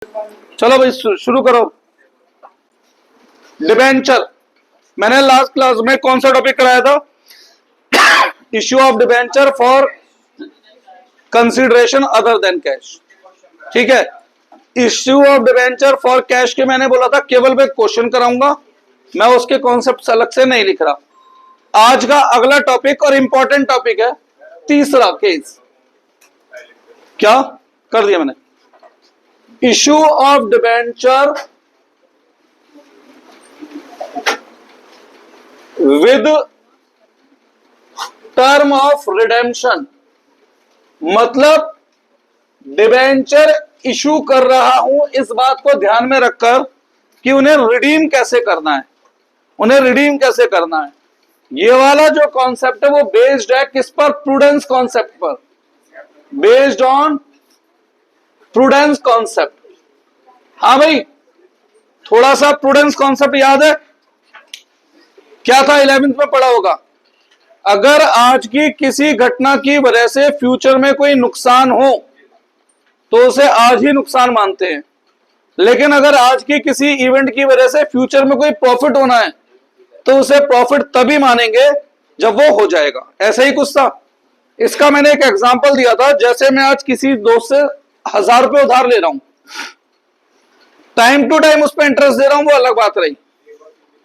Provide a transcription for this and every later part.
चलो भाई शुरू करो। डिबेंचर, मैंने लास्ट क्लास में कौन सा टॉपिक कराया था? Issue of debenture for consideration other than cash. ठीक है, issue of debenture for cash के मैंने बोला था केवल मैं क्वेश्चन कराऊंगा, मैं उसके कॉन्सेप्ट अलग से नहीं लिख रहा। आज का अगला टॉपिक और इंपॉर्टेंट टॉपिक है तीसरा केस। क्या कर दिया मैंने? Issue of debenture with term of redemption, मतलब डिबेंचर इशू कर रहा हूं इस बात को ध्यान में रखकर कि उन्हें रिडीम कैसे करना है, उन्हें रिडीम कैसे करना है। ये वाला जो कॉन्सेप्ट है वो बेस्ड है किस पर? प्रूडेंस कॉन्सेप्ट पर, बेस्ड ऑन प्रूडेंस कॉन्सेप्ट। हाँ भाई, थोड़ा सा प्रूडेंस कॉन्सेप्ट याद है? क्या था? 11th में पढ़ा होगा। अगर आज की किसी घटना की वजह से फ्यूचर में कोई नुकसान हो तो उसे आज ही नुकसान मानते हैं, लेकिन अगर आज की किसी इवेंट की वजह से फ्यूचर में कोई प्रॉफिट होना है तो उसे प्रॉफिट तभी मानेंगे जब वो हो जाएगा। ऐसा ही कुछ था। इसका मैंने एक एग्जांपल दिया था, जैसे मैं आज किसी दोस्त से 1000 रुपए उधार ले रहा हूं, टाइम टू टाइम उस पर इंटरेस्ट दे रहा हूं, वो अलग बात रही।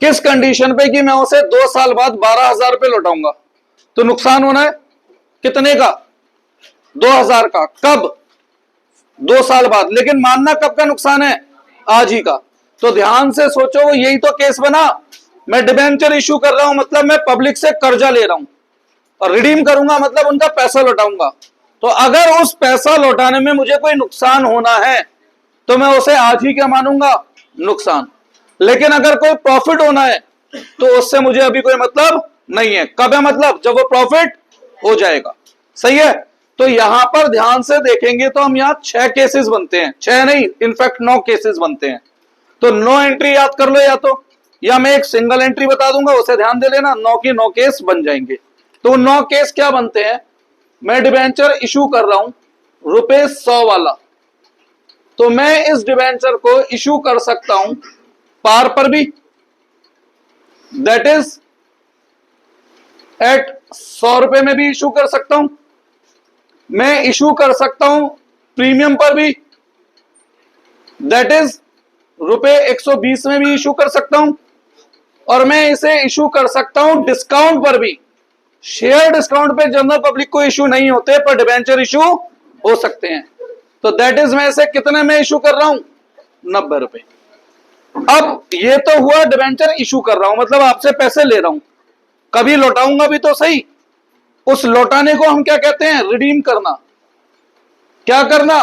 किस कंडीशन पे कि मैं उसे 2 साल बाद 12,000 रुपए लौटाऊंगा, तो नुकसान होना है कितने का? 2,000 का। कब? 2 साल बाद। लेकिन मानना कब का नुकसान है? आज ही का। तो ध्यान से सोचो, यही तो केस बना। मैं डिबेंचर इशू कर रहा हूं मतलब मैं पब्लिक से कर्जा ले रहा हूं, और रिडीम करूंगा मतलब उनका पैसा लौटाऊंगा। तो अगर उस पैसा लौटाने में मुझे कोई नुकसान होना है तो मैं उसे आज ही क्या मानूंगा? नुकसान। लेकिन अगर कोई प्रॉफिट होना है तो उससे मुझे अभी कोई मतलब नहीं है। कब है मतलब? जब वो प्रॉफिट हो जाएगा। सही है। तो यहां पर ध्यान से देखेंगे तो हम यहां 6 केसेस बनते हैं, 6 नहीं इनफैक्ट 9 केसेस बनते हैं। तो 9 एंट्री याद कर लो, या मैं एक सिंगल एंट्री बता दूंगा, उसे ध्यान दे लेना। 9 की 9 केस बन जाएंगे। तो 9 केस क्या बनते हैं? मैं डिबेंचर इशू कर रहा हूं ₹100 वाला, तो मैं इस डिबेंचर को इशू कर सकता हूं पार पर भी, दैट इज एट 100 रुपए में भी इशू कर सकता हूं। मैं इशू कर सकता हूं प्रीमियम पर भी, दैट इज ₹120 में भी इशू कर सकता हूं। और मैं इसे इशू कर सकता हूं डिस्काउंट पर भी। शेयर डिस्काउंट पे जनरल पब्लिक को इशू नहीं होते, पर डिबेंचर इशू हो सकते हैं। तो दैट इज मैं इसे कितने में इशू कर रहा हूं? 90 रुपए। अब ये तो हुआ डिबेंचर इशू कर रहा हूं, मतलब आपसे पैसे ले रहा हूं, कभी लौटाऊंगा भी तो सही। उस लौटाने को हम क्या कहते हैं? रिडीम करना। क्या करना?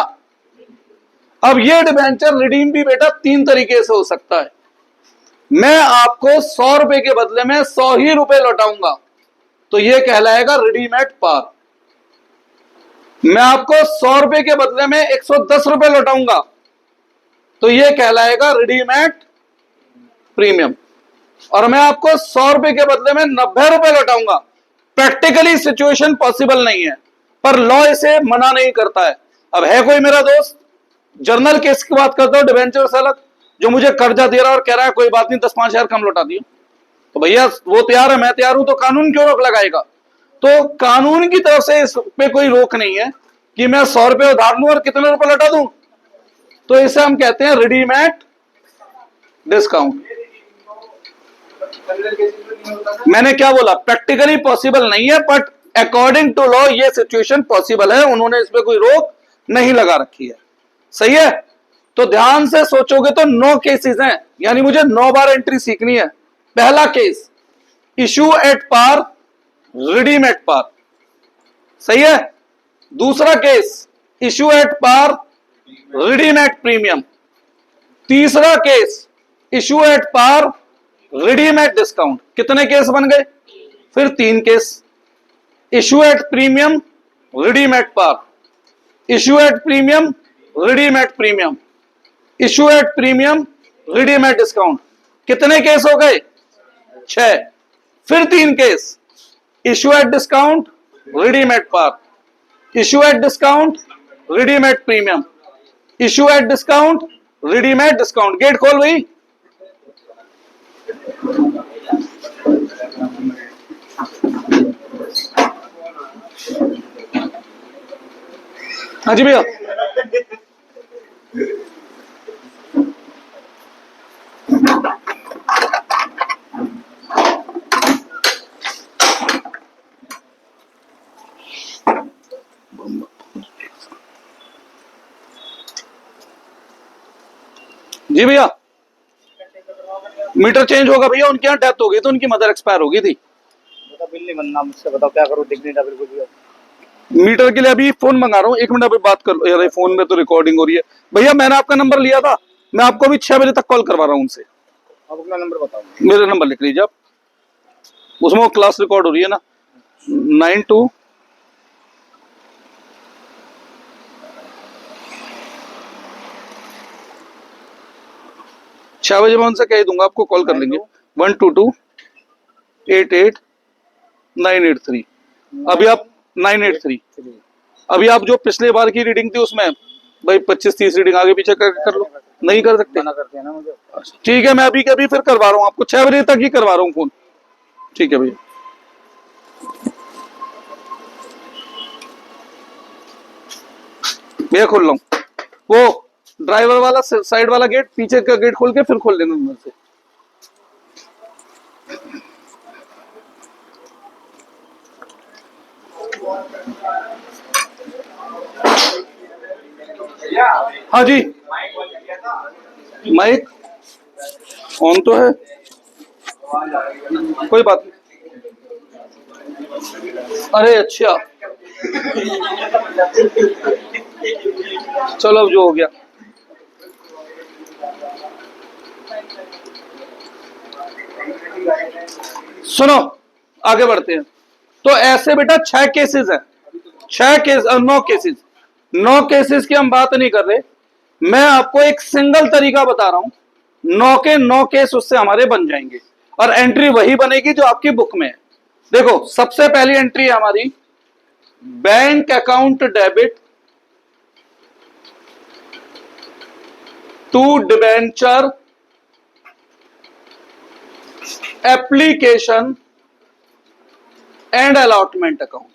अब ये डिबेंचर रिडीम भी बेटा 3 तरीके से हो सकता है। मैं आपको 100 रुपए के बदले में 100 ही रुपए लौटाऊंगा, तो ये कहलाएगा रिडीम एट पार। मैं आपको 100 रुपए के बदले में 110 रुपए लौटाऊंगा, तो ये कहलाएगा रिडीम एट प्रीमियम। और मैं आपको 100 रुपए के बदले में 90 रुपए लौटाऊंगा। प्रैक्टिकली सिचुएशन पॉसिबल नहीं है, पर लॉ इसे मना नहीं करता है। अब है कोई मेरा दोस्त, जर्नल केस की बात करता हूं, डिबेंचर से अलग, जो मुझे कर्जा दे रहा है और कह रहा है कोई बात नहीं 10-5 हजार कम लौटा दियो, तो भैया वो तैयार है, मैं तैयार हूं, तो कानून क्यों रोक लगाएगा? तो कानून की तरफ से इस पे कोई रोक नहीं है कि मैं 100 रुपए उधार लूं और कितने रुपए लौटा दूं। तो इसे हम कहते हैं रिडीम एट डिस्काउंट। मैंने क्या बोला? प्रैक्टिकली पॉसिबल नहीं है, बट अकॉर्डिंग टू लॉ ये सिचुएशन पॉसिबल है। उन्होंने इस पे कोई रोक नहीं लगा रखी है। सही है। तो ध्यान से सोचोगे तो 9 केसेस हैं, यानी मुझे 9 बार एंट्री सीखनी है। पहला case issue at par, redeem at par. सही है। दूसरा case issue at par, redeem at premium. तीसरा case issue at par, redeem at discount. कितने केस बन गए? फिर 3 case. Issue at premium, redeem at par, issue at premium, redeem at premium, issue at premium, redeem at discount. कितने case हो गए? 6। फिर 3 case, issue at discount, redeem at par, issue at discount, redeem at premium, issue at discount, redeem at discount. Gate खोल भाई। हाँ जी भैया। जी भैया, metre change होगा भैया, उनके यहाँ डेथ हो गई तो उनकी मदर एक्सपायर हो गई थी। बिल नहीं बनना मुझसे, बताओ क्या करूं, दिख नहीं रहा बिल्कुल भी। मीटर के लिए अभी फोन मंगा रहा हूँ, 1 मिनट अभी बात कर लो यार, फोन में तो रिकॉर्डिंग हो रही है। भैया मैंने आपका नंबर लिया था, मैं आपको अभी 6 बजे तक कॉल करवा रहा हूँ उनसे। आप अपना नंबर बताओ। मेरा नंबर लिख लीजिए आप, उसमें वो क्लास रिकॉर्ड हो रही है ना, 92। छह बजे मैं उनसे कह ही दूंगा, आपको कॉल कर लेंगे। 122-88-983। अभी आप 983। अभी आप जो पिछले बार की रीडिंग थी उसमें भाई 25-30 रीडिंग आगे पीछे कर लो। नहीं कर सकते? मना करते हैं ना मुझे। ठीक है, मैं अभी के अभी फिर करवा रहा हूँ आपको, 6 बजे तक ही करवा रहा हूँ फोन। ठीक है भैया। भैया खोल रहा हूँ, वो ड्राइवर वाला साइड वाला गेट, पीछे का गेट खोल के फिर खोल लेना अंदर से। हाँ जी, माइक ऑन तो है, कोई बात नहीं। अरे अच्छा, चलो अब जो हो गया। सुनो, आगे बढ़ते हैं। तो ऐसे बेटा 6 केसेस है, 6 केस, 9 केसेस, 9 केसेस की हम बात नहीं कर रहे, मैं आपको एक सिंगल तरीका बता रहा हूं, 9 के 9 केस उससे हमारे बन जाएंगे और एंट्री वही बनेगी जो आपकी बुक में है। देखो सबसे पहली एंट्री है हमारी, bank account debit to debenture application and allotment account.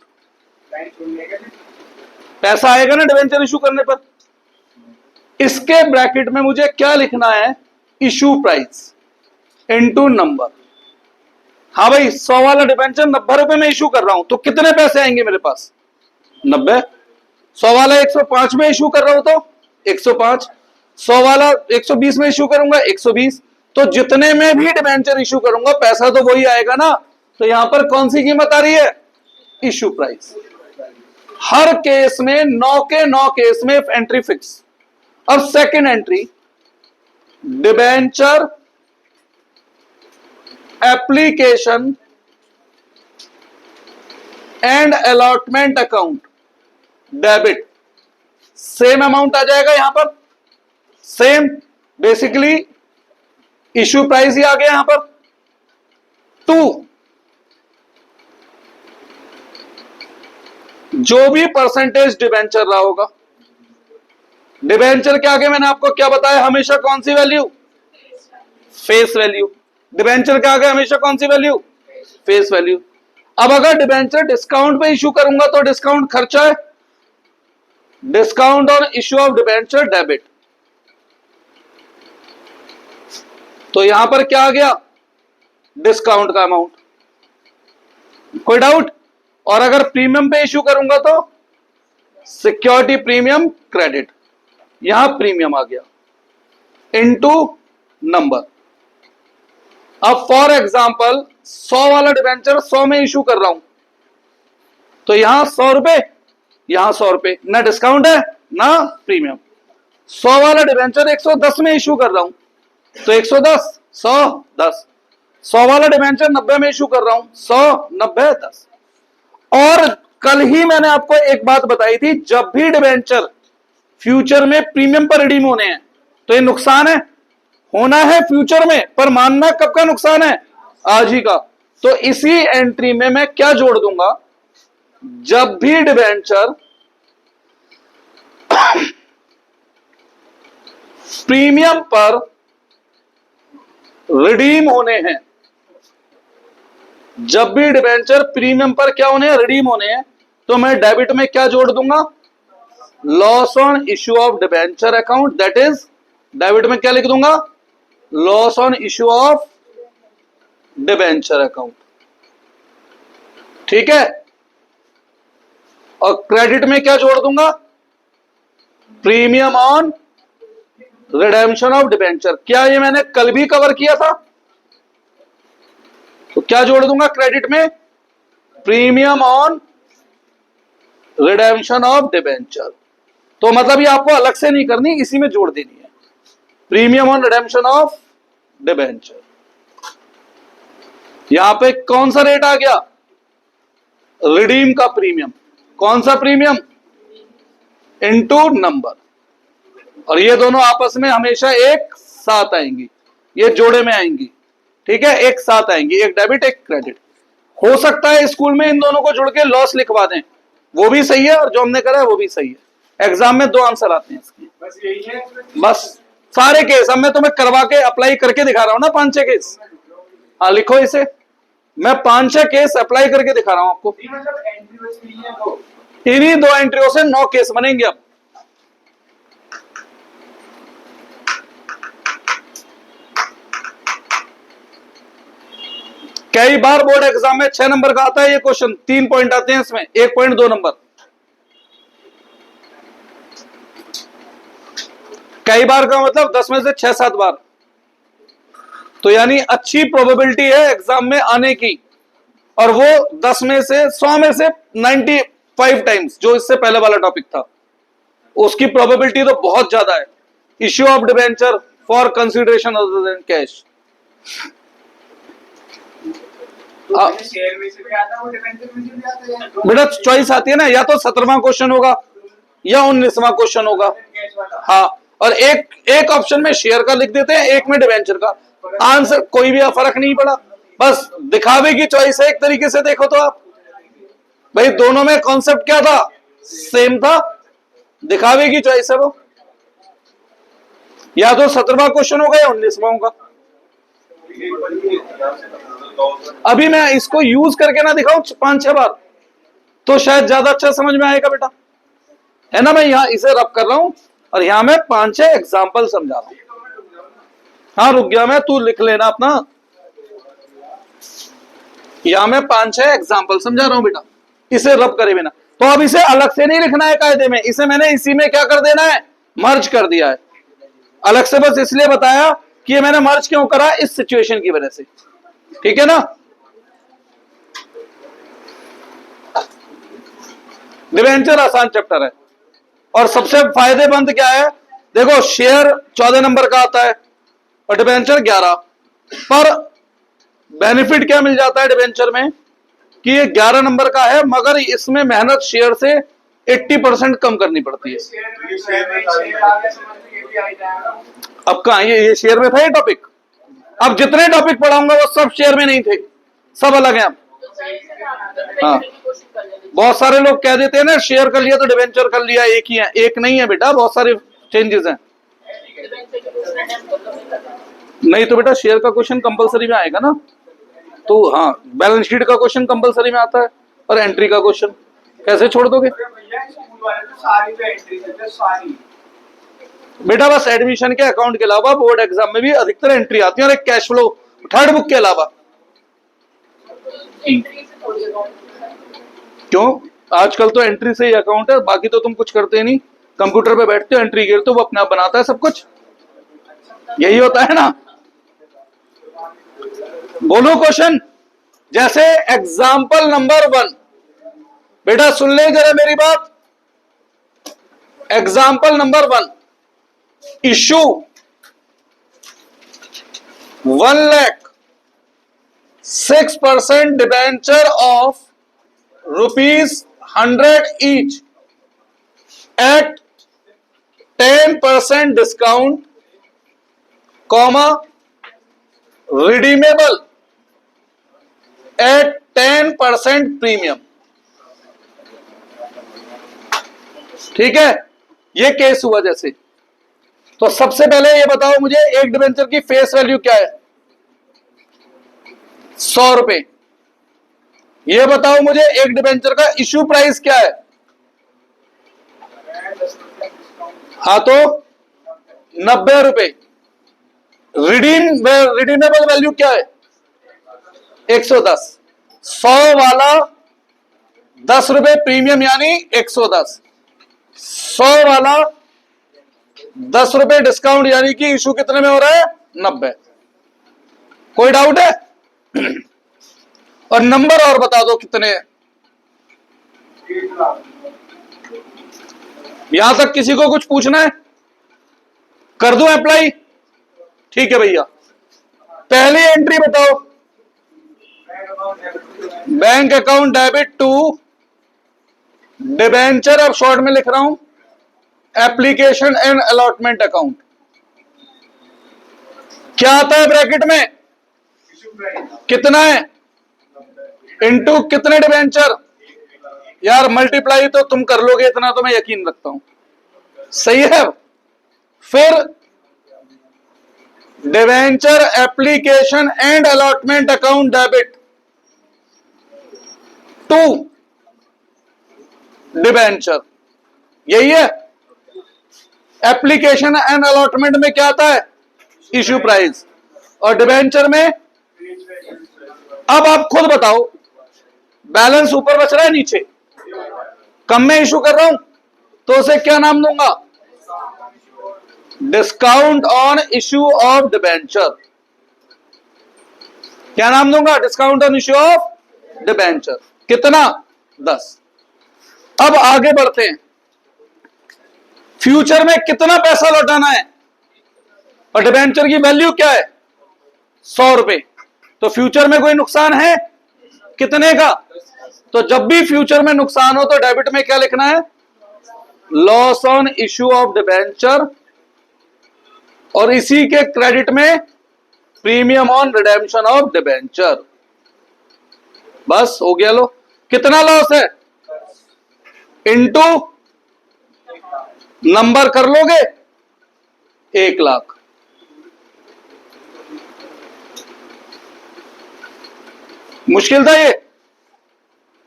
पैसा आएगा ना डिबेंचर इशू करने पर, इसके ब्रैकेट में मुझे क्या लिखना है, इशू प्राइस इनटू नंबर। हाँ भाई, 100 वाला डिबेंचर 90 रुपए में इशू कर रहा हूं तो कितने पैसे आएंगे मेरे पास, 90। 100 वाला 105 में इशू कर रहा हूं तो 105, 100 वाला 120 में इशू करूंगा 120। तो जितने में भी डिबेंचर इशू करूंगा पैसा तो वही आएगा ना। तो यहां पर कौन सी कीमत आ रही है, इशू प्राइस। हर केस में 9 के 9 केस में एंट्री फिक्स। अब second entry, debenture application and allotment account debit, same amount आ जाएगा यहां पर, सेम, बेसिकली इश्यू प्राइस ही आ गया यहां पर 2, जो भी परसेंटेज डिबेंचर रहा होगा। डिबेंचर के आगे मैंने आपको क्या बताया, हमेशा कौन सी वैल्यू, फेस वैल्यू। डिबेंचर के आगे हमेशा कौन सी वैल्यू, फेस वैल्यू। अब अगर डिबेंचर डिस्काउंट पे इशू करूंगा तो डिस्काउंट खर्चा है, discount on issue of debenture debit. तो यहां पर क्या आ गया, डिस्काउंट का अमाउंट। कोई डाउट? और अगर प्रीमियम पे इशू करूंगा तो सिक्योरिटी प्रीमियम क्रेडिट, यहां प्रीमियम आ गया इनटू नंबर। अब फॉर एग्जांपल 100 वाला डिबेंचर 100 में इशू कर रहा हूं तो यहां 100 रुपए, यहां 100 रुपए, ना डिस्काउंट है ना प्रीमियम। 100 वाला डिबेंचर 110 में इशू कर रहा हूं तो 110, 100, 10। 100 वाला डिबेंचर 90 में इशू कर रहा हूं, 100, 90, 10। और कल ही मैंने आपको एक बात बताई थी, जब भी डिबेंचर फ्यूचर में प्रीमियम पर रिडीम होने हैं तो ये नुकसान है, होना है फ्यूचर में, पर मानना कब का नुकसान है, आज ही का। तो इसी एंट्री में मैं क्या जोड़ दूंगा, जब भी डिबेंचर प्रीमियम पर रिडीम होने हैं, जब भी डिबेंचर प्रीमियम पर क्या होने हैं, रिडीम होने हैं, तो मैं डेबिट में क्या जोड़ दूंगा, loss on issue of debenture account, that is debit में क्या लिख दूंगा, loss on issue of debenture account. ठीक है, और क्रेडिट में क्या जोड़ दूंगा, premium on redemption of debenture. क्या ये मैंने कल भी कवर किया था, तो क्या जोड़ दूंगा क्रेडिट में, premium on redemption of debenture. तो मतलब ये आपको अलग से नहीं करनी, इसी में जोड़ देनी है, premium on redemption of debenture. यहां पे कौन सा रेट आ गया, रिडीम का प्रीमियम, कौन सा प्रीमियम, इनटू नंबर, और ये दोनों आपस में हमेशा एक साथ आएंगी, ये जोड़े में आएंगी। ठीक है, एक साथ आएंगी, एक डेबिट एक क्रेडिट। हो सकता है स्कूल में इन दोनों को जुड़ के लॉस लिखवा दें, वो भी सही है, और जो हमने करा है वो भी सही है। एग्जाम में 2 आंसर आते हैं इसके, बस यही है। बस सारे केस अब मैं तुम्हें करवा के अप्लाई करके दिखा रहा हूं ना, 5-6 केस। हाँ लिखो इसे, मैं 5-6 केस अप्लाई करके दिखा रहा हूं आपको। मतलब एंट्री बस यही है दो। इन्हीं 2 एंट्रियों से 9 केस बनेंगे। अब कई बार बोर्ड एग्जाम में 6 नंबर का आता है ये क्वेश्चन, 3 पॉइंट आते हैं इसमें, 1 पॉइंट 2 नंबर। कई बार का मतलब 10 में से 6-7 बार, तो यानी अच्छी प्रोबेबिलिटी है एग्जाम में आने की, और वो 10 में से 100 में से 95 टाइम्स, जो इससे पहले वाला टॉपिक था उसकी प्रोबेबिलिटी तो बहुत ज्यादा है। Issue of debenture for consideration other than cash. Share में से भी आता है, वो डिबेंचर में से भी आता है। बेटा चॉइस आती है ना, या तो 17वां क्वेश्चन होगा या 19वां क्वेश्चन होगा। कैश वाला। हाँ, और एक ऑप्शन में शेयर का लिख देते हैं, एक में डिबेंचर का। आंसर कोई भी फर्क नहीं पड़ा, बस दिखावे की चॉइस है एक तरीके से। देखो तो आप भाई, दोनों में कॉन्सेप्ट क्या था, सेम था, दिखावे की चॉइस है वो। या तो 17वां क्वेश्चन होगा या 19वां होगा। अभी मैं इसको यूज करके ना दिखाऊं 5-6 बार, तो शायद ज्यादा अच्छा समझ में आएगा बेटा, है ना। मैं यहां इसे रब कर रहा हूं और यहां मैं 5-6 एग्जाम्पल समझा रहा हूं। हाँ रुक गया मैं, तू लिख लेना अपना। यहां मैं 5-6 एग्जाम्पल समझा रहा हूं बेटा, इसे रब करे बिना। तो अब इसे अलग से नहीं लिखना है कायदे में, इसे मैंने इसी में क्या कर देना है, मर्ज कर दिया है। अलग से बस इसलिए बताया कि ये मैंने मर्ज क्यों करा, इस सिचुएशन की वजह से। ठीक है ना। डिबेंचर आसान चैप्टर है, और सबसे फायदेमंद क्या है, देखो शेयर 14 नंबर का आता है और डिबेंचर 11, पर बेनिफिट क्या मिल जाता है डिबेंचर में कि ये 11 नंबर का है, मगर इसमें मेहनत शेयर से 80% कम करनी पड़ती है। अब कहा ये शेयर में था ये टॉपिक, अब जितने टॉपिक पढ़ाऊंगा वो सब शेयर में नहीं थे, सब अलग हैं अब। हाँ, बहुत सारे लोग कह देते हैं ना शेयर कर लिया तो डिबेंचर कर लिया, एक ही है। एक नहीं है बेटा, बहुत सारे चेंजेस हैं। नहीं तो बेटा शेयर का क्वेश्चन कंपलसरी में आएगा ना, तो हाँ बैलेंस शीट का क्वेश्चन कंपलसरी में आता है, और एंट्री का क्वेश्चन कैसे छोड़ दोगे बेटा। बस एडमिशन के अकाउंट के अलावा बोर्ड एग्जाम में भी अधिकतर एंट्री आती है, और एक कैश फ्लो थर्ड बुक के अलावा। क्यों, आजकल तो एंट्री से ही अकाउंट है, बाकी तो तुम कुछ करते नहीं, कंप्यूटर पे बैठते हो, एंट्री गिरते हो, वो अपने आप बनाता है सब कुछ, यही होता है ना। बोलो क्वेश्चन, जैसे एग्जाम्पल नंबर 1, बेटा सुन ले जरा मेरी बात। Example number 1, issue 1,06% debenture of ₹100 each at 10% discount, comma redeemable at 10% premium। ठीक है, ये केस हुआ जैसे तो सबसे पहले ये बताओ मुझे एक डिबेंचर की फेस वैल्यू क्या है? 100 रुपए। ये बताओ मुझे एक डिबेंचर का इश्यू प्राइस क्या है? हाँ तो 90 रुपए। रिडीमेबल वैल्यू क्या है? 110। 100 वाला 10 रुपए प्रीमियम यानी 110। 100 वाला 10 रुपए डिस्काउंट यानी कि इशू कितने में हो रहा है? 90। कोई डाउट है? और नंबर और बता दो कितने हैं। यहां तक किसी को कुछ पूछना है? कर दूं अप्लाई? ठीक है भैया, पहली एंट्री बताओ। Bank account debit to debenture, अब शॉर्ट में लिख रहा हूं, एप्लीकेशन एंड अलॉटमेंट अकाउंट। क्या आता है ब्रैकेट में? कितना है? इनटू कितने डिबेंचर? यार मल्टीप्लाई तो तुम कर लोगे, इतना तो मैं यकीन रखता हूं। सही है। फिर debenture application and allotment account debit to debenture, यही है। एप्लीकेशन एंड अलॉटमेंट में क्या आता है? Issue price. और डिबेंचर में, अब आप खुद बताओ, बैलेंस ऊपर बच रहा है नीचे, कम में इशू कर रहा हूं तो उसे क्या नाम दूंगा? Discount on issue of debenture. क्या नाम दूंगा? Discount on issue of debenture. कितना? 10। अब आगे बढ़ते हैं। फ्यूचर में कितना पैसा लौटाना है? और डिबेंचर की वैल्यू क्या है? 100 रुपए। तो फ्यूचर में कोई नुकसान है? कितने का? तो जब भी फ्यूचर में नुकसान हो तो डेबिट में क्या लिखना है? Loss on issue of debenture, और इसी के क्रेडिट में premium on redemption of debenture. बस हो गया। लो, कितना लॉस है? इनटू नंबर कर लोगे, 1 लाख। मुश्किल था ये?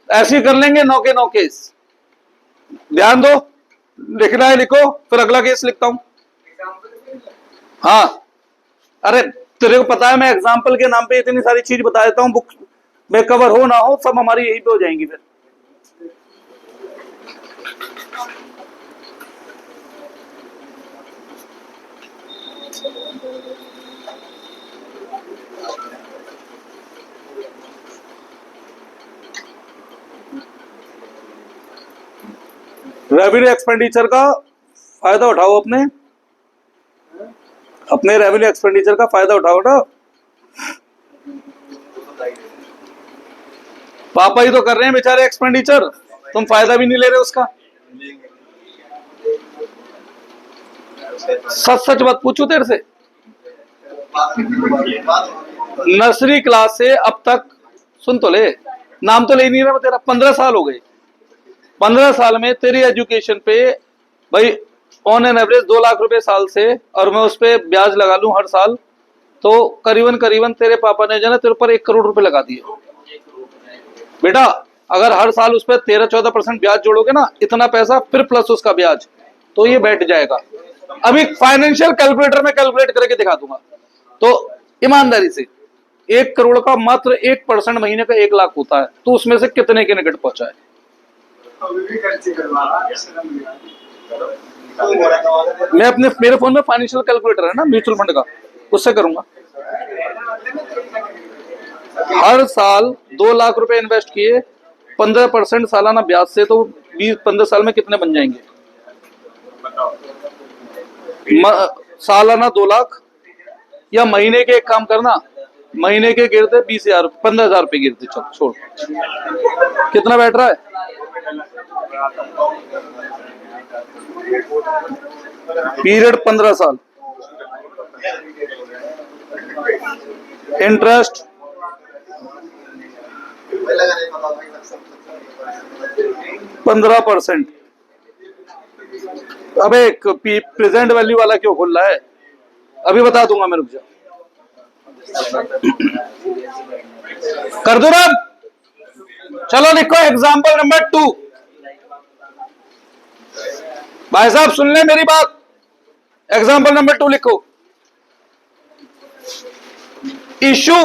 ऐसे ही कर लेंगे 9 के 9 केस। ध्यान दो, लिखना है लिखो, फिर अगला केस लिखता हूं। हाँ, अरे तेरे को पता है मैं एग्जाम्पल के नाम पे इतनी सारी चीज बता देता हूं, बुक में कवर हो ना हो सब हमारी यहीं पे हो जाएंगी फिर। रेवेन्यू एक्सपेंडिचर का फायदा उठाओ, अपने रेवेन्यू एक्सपेंडिचर का फायदा उठाओ ना। पापा ही तो कर रहे हैं बेचारे एक्सपेंडिचर, तुम फायदा भी नहीं ले रहे उसका। सच सच बात पूछू तेरे से, नर्सरी क्लास से अब तक, सुन तो ले, नाम तो ले नहीं रहा तेरा, 15 साल हो गए। 15 साल में तेरी एजुकेशन पे भाई ऑन एन एवरेज 2 लाख रुपए साल से, और मैं उस पर ब्याज लगा लूं हर साल, तो करीबन करीबन तेरे पापा ने जो ना तेरे ऊपर 1 करोड़ रुपए लगा दिए। बेटा अगर हर साल उस पर 13-14% ब्याज जोड़ोगे ना, इतना पैसा फिर प्लस उसका ब्याज, तो ये बैठ जाएगा। अभी फाइनेंशियल कैलकुलेटर में कैलकुलेट करके दिखा दूंगा। तो ईमानदारी से 1 करोड़ का मात्र 1% महीने का 1 लाख होता है, तो उसमें से कितने के निकट पहुंचा है? मैं अपने मेरे फोन में फाइनेंशियल कैलकुलेटर है ना म्यूचुअल फंड का, उससे करूंगा। हर साल 2 लाख रुपए इन्वेस्ट किए, 15% सालाना ब्याज से, तो 20-15 साल में कितने बन जाएंगे? सालाना 2 लाख, या महीने के एक काम करना, महीने के गिरते 20,000 15,000 रुपए गिरते, चल छोड़, कितना बैठ रहा है? पीरियड 15 साल, इंटरेस्ट 15%, अबे प्रेजेंट वैल्यू वाला क्यों खोल रहा है? अभी बता दूंगा मैं, रुक जा। कर दो ना। चलो लिखो एग्जाम्पल नंबर 2। भाई साहब सुन ले मेरी बात। एग्जाम्पल नंबर 2 लिखो। Issue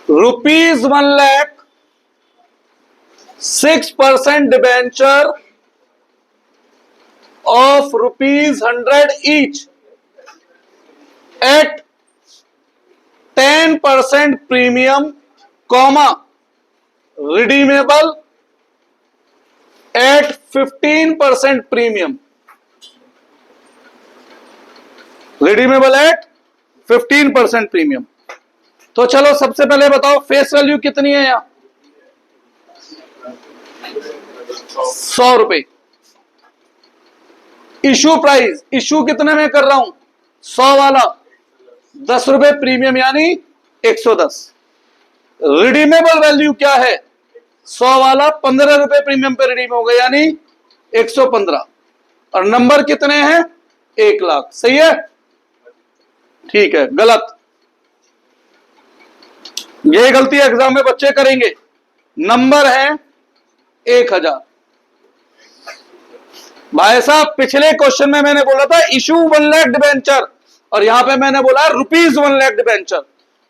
₹1,00,000 6% debenture of ₹100 each at 10% premium, comma redeemable at 15% premium, redeemable at 15% premium. तो चलो सबसे पहले बताओ फेस वैल्यू कितनी है यहां? 100 रुपए। इशू प्राइस, इशू कितने में कर रहा हूं? 100 वाला 10 रुपए प्रीमियम यानी 110। रिडीमेबल वैल्यू क्या है? 100 वाला 15 रुपए प्रीमियम पे रिडीम हो गया यानी 115। और नंबर कितने हैं? 1,00,000। सही है? ठीक है, गलत। ये गलती एग्जाम में बच्चे करेंगे। नंबर है 1,000। भाई साहब पिछले क्वेश्चन में मैंने बोला था इशू 1,00,000 डिबेंचर, और यहां पे मैंने बोला ₹1,00,000 डिबेंचर।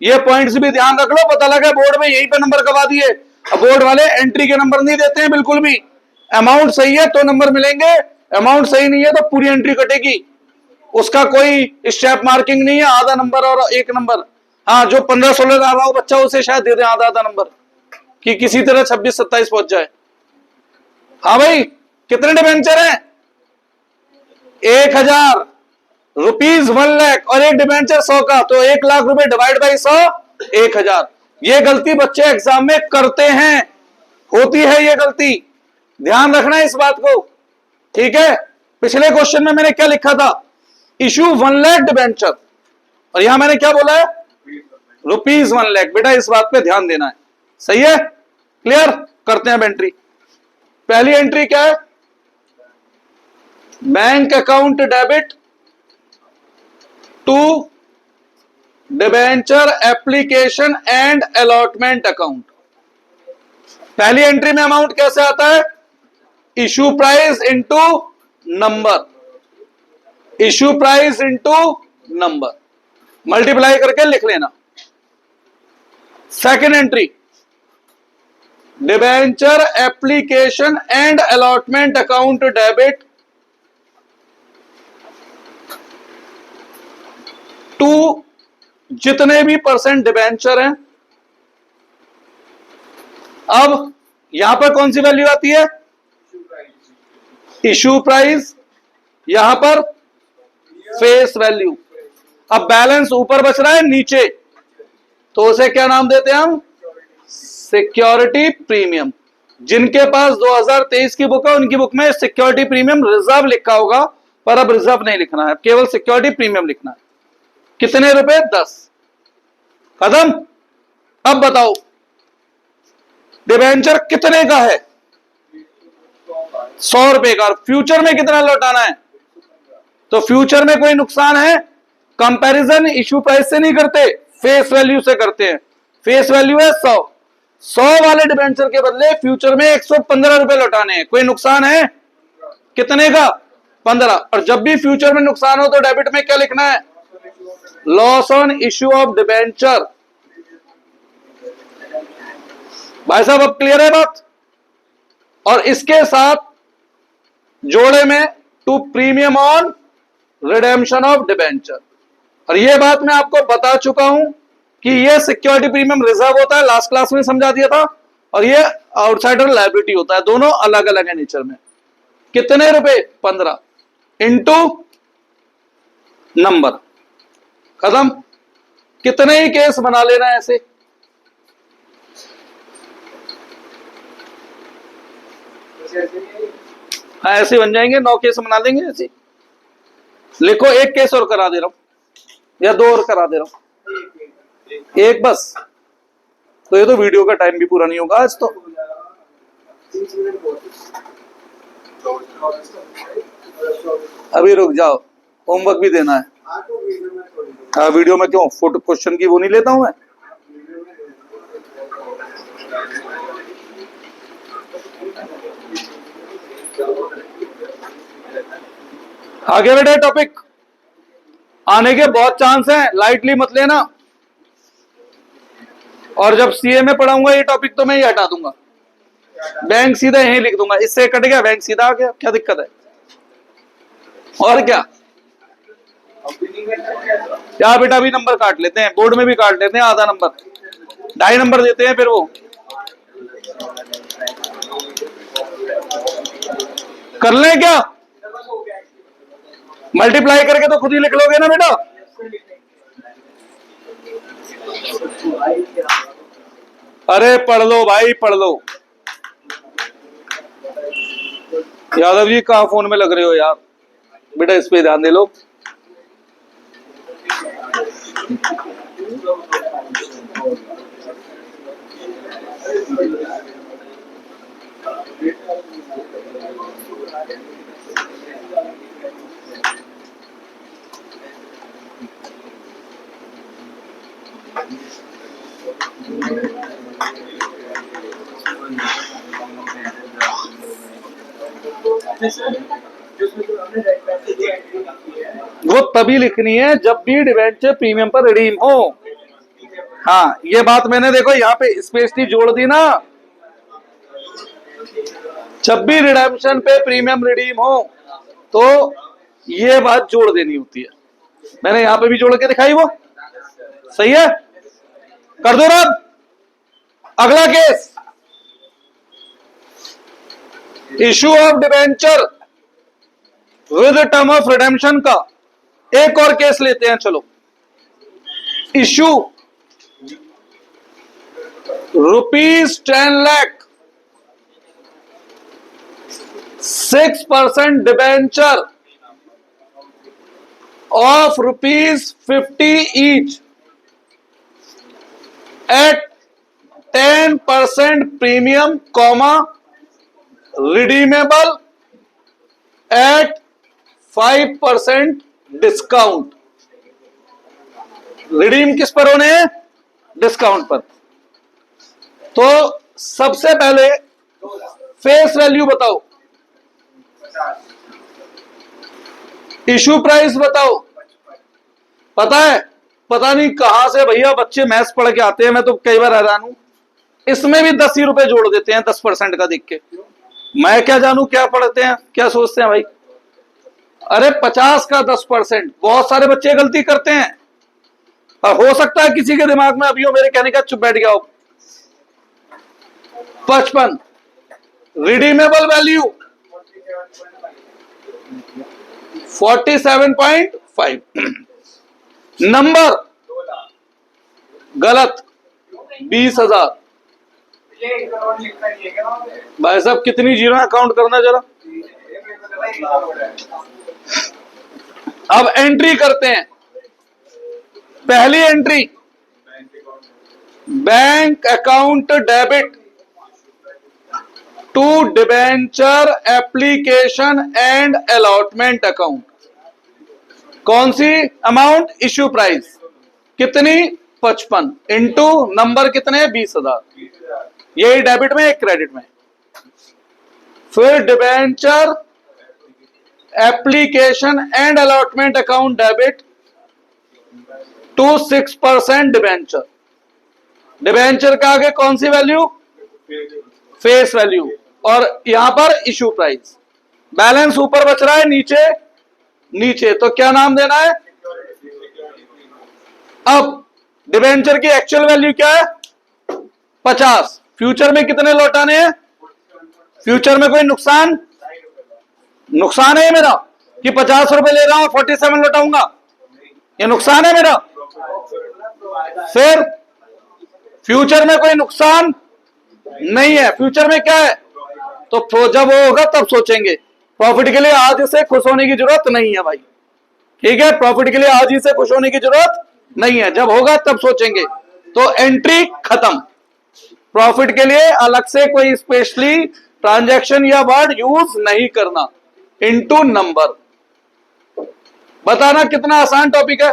ये पॉइंट्स भी ध्यान रख लो, पता लगा बोर्ड में यहीं पे नंबर गवा दिए। अब बोर्ड वाले एंट्री के नंबर नहीं देते हैं बिल्कुल भी। अमाउंट सही है तो नंबर मिलेंगे, अमाउंट सही नहीं है तो पूरी एंट्री कटेगी। उसका कोई स्टेप मार्किंग नहीं है, आधा नंबर और एक नंबर। हाँ, जो 15-16 आ रहा हो बच्चा उसे शायद दे दें आधा आधा नंबर, कि किसी तरह 26-27 पहुंच जाए। हाँ भाई, कितने डिबेंचर हैं? 1,000 रुपीज 1,00,000 और एक डिबेंचर 100 का, तो 1,00,000 रुपए डिवाइड बाई 100 1,000। ये गलती बच्चे एग्जाम में करते हैं, होती है ये गलती, ध्यान रखना है इस बात को। ठीक है, पिछले क्वेश्चन में मैंने क्या लिखा था? इशू 1,00,000 डिबेंचर, और यहां मैंने क्या बोला है? ₹1,00,000। बेटा इस बात पे ध्यान देना है। सही है? क्लियर? करते हैं एंट्री। पहली एंट्री क्या है? Bank account debit to debenture application and allotment account. पहली एंट्री में अमाउंट कैसे आता है? Issue price into number, issue price into number, multiply करके लिख लेना। Second entry, debenture application and allotment account debit to जितने भी % डिबेंचर हैं। अब यहां पर कौन सी वैल्यू आती है? इशू प्राइस, यहां पर फेस वैल्यू। अब बैलेंस ऊपर बच रहा है नीचे, तो उसे क्या नाम देते हैं हम? Security premium. जिनके पास 2023 की बुक है उनकी बुक में सिक्योरिटी प्रीमियम रिजर्व लिखा होगा, पर अब रिजर्व नहीं लिखना है, केवल सिक्योरिटी प्रीमियम लिखना है। कितने रुपए? 10। खत्म। अब बताओ डिबेंचर कितने का है? 100 रुपए का। और फ्यूचर में कितना लौटाना है? तो फ्यूचर में कोई नुकसान है? कंपैरिजन इशू प्राइस से नहीं करते, फेस वैल्यू से करते हैं। फेस वैल्यू है 100। 100 वाले डिबेंचर के बदले फ्यूचर में 115 रुपए लौटाने हैं। कोई नुकसान है? कितने का? 15। और जब भी फ्यूचर में नुकसान हो तो डेबिट में क्या लिखना है? Loss on issue of debenture. भाई साहब अब क्लियर है बात? और इसके साथ जोड़े में to premium on redemption of debenture. और यह बात मैं आपको बता चुका हूं कि यह सिक्योरिटी प्रीमियम रिजर्व होता है, लास्ट क्लास में समझा दिया था, और यह आउटसाइडर लायबिलिटी होता है। दोनों अलग अलग है नेचर में। कितने रुपए? 15 इंटू नंबर। खत्म। कितने ही केस बना लेना है ऐसे? हाँ, ऐसे बन जाएंगे, 9 केस बना देंगे ऐसे। लिखो, एक केस और करा दे रहा हूं या 2 और करा दे रहा हूं, एक बस। तो ये तो वीडियो का टाइम भी पूरा नहीं होगा आज तो। अभी रुक जाओ, होमवर्क भी देना है। हाँ, वीडियो में क्यों, फोटो क्वेश्चन की वो नहीं लेता हूं मैं। आगे बढ़े, टॉपिक आने के बहुत चांस हैं, लाइटली मत लेना। और जब सीए में पढ़ाऊंगा ये टॉपिक तो मैं ही हटा दूंगा, बैंक सीधा यहीं लिख दूंगा, इससे कट गया बैंक सीधा आ गया, क्या दिक्कत है। और क्या बेटा, अभी नंबर काट लेते हैं, बोर्ड में भी काट लेते हैं, आधा नंबर 2.5 नंबर देते हैं फिर वो कर लें क्या, मल्टीप्लाई करके तो खुद ही लिख लोगे ना बेटा। अरे पढ़ लो भाई, पढ़ लो। यादव जी कहाँ फोन में लग रहे हो यार, बेटा इस पे ध्यान दे लो। वो तभी लिखनी है जब भी डिवेंचर प्रीमियम पर रिडीम हो। हाँ, ये बात मैंने देखो यहाँ पे स्पेशली जोड़ दी ना, जब भी रिडेम्पशन पे प्रीमियम रिडीम हो तो ये बात जोड़ देनी होती है। मैंने यहां पे भी जोड़ के दिखाई, वो सही है। कर दो रब। अगला case, issue of debenture with term of redemption का एक और केस लेते हैं। चलो, issue ₹10 lakh 6% debenture of ₹50 each at 10% premium, redeemable at 5% discount. Redeem किस पर होने हैं, डिस्काउंट पर। तो सबसे पहले फेस वैल्यू बताओ, इशू प्राइस बताओ। पता है, पता नहीं कहां से भैया बच्चे मैथ्स पढ़ के आते हैं, मैं तो कई बार हैरान हूं, इसमें भी 10 ही रुपए जोड़ देते हैं 10% का देख के। मैं क्या जानू क्या पढ़ते हैं, क्या सोचते हैं भाई। अरे 50 का 10%, बहुत सारे बच्चे गलती करते हैं। हो सकता है किसी के दिमाग में अभी हो मेरे कहने का, चुप बैठ गया हो। 55 रिडीमेबल वैल्यू 47.5, नंबर गलत 20,000। भाई साहब कितनी जीरो काउंट करना जरा। अब एंट्री करते हैं। पहली entry, bank account debit to debenture application and allotment account. कौन सी अमाउंट, इश्यू प्राइस कितनी 55 इंटू नंबर कितने 20,000, यही डेबिट में एक क्रेडिट में। फिर debenture application and allotment account debit to 6% debenture. Debenture का आगे कौन सी वैल्यू, फेस वैल्यू, और यहां पर इशू प्राइस। बैलेंस ऊपर बच रहा है, नीचे नीचे, तो क्या नाम देना है। अब डिबेंचर की एक्चुअल वैल्यू क्या है 50, फ्यूचर में कितने लौटाने हैं। फ्यूचर में कोई नुकसान है मेरा कि 50 रुपए ले रहा हूं 47 लौटाऊंगा, ये नुकसान है मेरा। फिर फ्यूचर में कोई नुकसान नहीं है, फ्यूचर में क्या है, तो जब वो होगा तब सोचेंगे। प्रॉफिट के लिए आज से खुश होने की जरूरत नहीं है भाई, ठीक है। प्रॉफिट के लिए आज ही से खुश होने की जरूरत नहीं है, जब होगा तब सोचेंगे। तो एंट्री खत्म। प्रॉफिट के लिए अलग से कोई स्पेशली ट्रांजैक्शन या वर्ड यूज नहीं करना, इनटू नंबर। बताना कितना आसान टॉपिक है।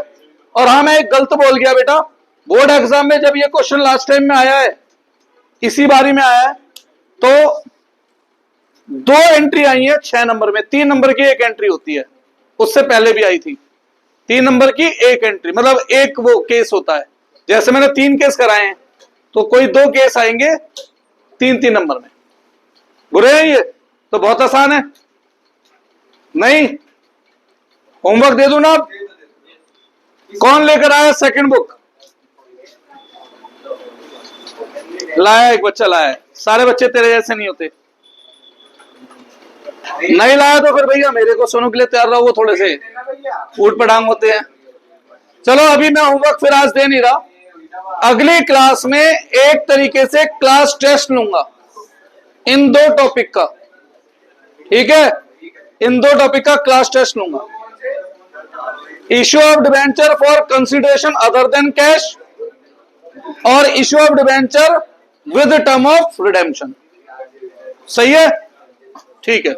और हाँ, मैं एक गलत बोल गया बेटा, बोर्ड एग्जाम में जब ये क्वेश्चन लास्ट टाइम में आया है, इसी बारी में आया है, तो 2 एंट्री आई है 6 नंबर में, 3 नंबर की एक एंट्री होती है, उससे पहले भी आई थी 3 नंबर की एक एंट्री, मतलब एक वो केस होता है। जैसे मैंने 3 केस कराए हैं, तो कोई 2 केस आएंगे 3-3 नंबर में। बुरे हैं ये? तो बहुत आसान है। नहीं, होमवर्क दे दूं ना आप? कौन लेकर आया सेकंड बुक? लाया, एक बच्चा लाया है। सारे बच्चे तेरे जैसे नहीं होते। नहीं लाया तो फिर भैया मेरे को सुनो के लिए तैयार रहो, वो थोड़े से ऊट पटांग होते हैं। चलो अभी मैं होमवर्क फिर आज दे नहीं रहा, अगली क्लास में एक तरीके से क्लास टेस्ट लूंगा इन 2 टॉपिक का, ठीक है? इन 2 टॉपिक का क्लास टेस्ट लूंगा। Issue of debenture for consideration other than cash और issue of debenture with term of redemption. सही है? ठीक है।